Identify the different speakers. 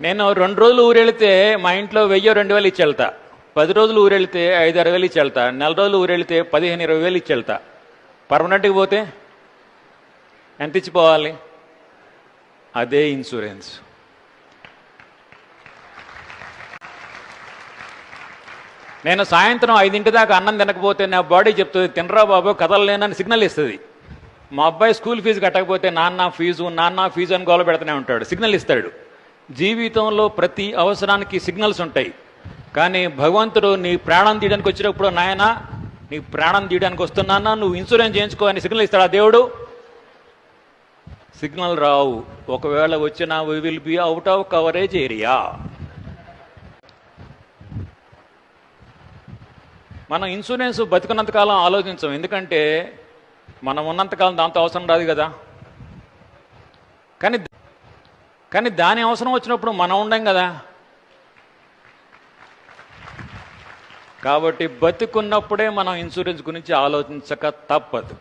Speaker 1: నేను 2 రోజులు ఊరెళ్తే మా ఇంట్లో 1000-2000 ఇచ్చి వెళ్తా. 10 రోజులు ఊరెళ్తే 5-6 ఇచ్చి వెళ్తా. నెల రోజులు ఊరెళ్తే 15-20 ఇచ్చి వెళ్తా. పర్మనెంట్కి పోతే ఎంత ఇచ్చిపోవాలి? అదే ఇన్సూరెన్స్. నేను సాయంత్రం 5 దాకా అన్నం తినకపోతే నా బాడీ చెప్తుంది, తినరా బాబు కదలలేనని సిగ్నల్ ఇస్తుంది. మా అబ్బాయి స్కూల్ ఫీజు కట్టకపోతే నాన్న ఫీజు అని గోల పెడుతూనే ఉంటాడు, సిగ్నల్ ఇస్తాడు. జీవితంలో ప్రతి అవసరానికి సిగ్నల్స్ ఉంటాయి. కానీ భగవంతుడు నీ ప్రాణం తీయడానికి వచ్చినప్పుడు, నాయన నీ ప్రాణం తీయడానికి వస్తున్నానా, నువ్వు ఇన్సూరెన్స్ చేయించుకో అని సిగ్నల్ ఇస్తాడు ఆ దేవుడు. సిగ్నల్ రావు. ఒకవేళ వచ్చినా we will be out of coverage area. మనం ఇన్సూరెన్స్ బతికున్నంతకాలం ఆలోచించాం, ఎందుకంటే మనం ఉన్నంతకాలం దాంతో అవసరం రాదు కదా. కానీ దాని అవసరం వచ్చినప్పుడు మనం ఉండం కదా. కాబట్టి బతికున్నప్పుడే మనం ఇన్సూరెన్స్ గురించి ఆలోచించక తప్పదు.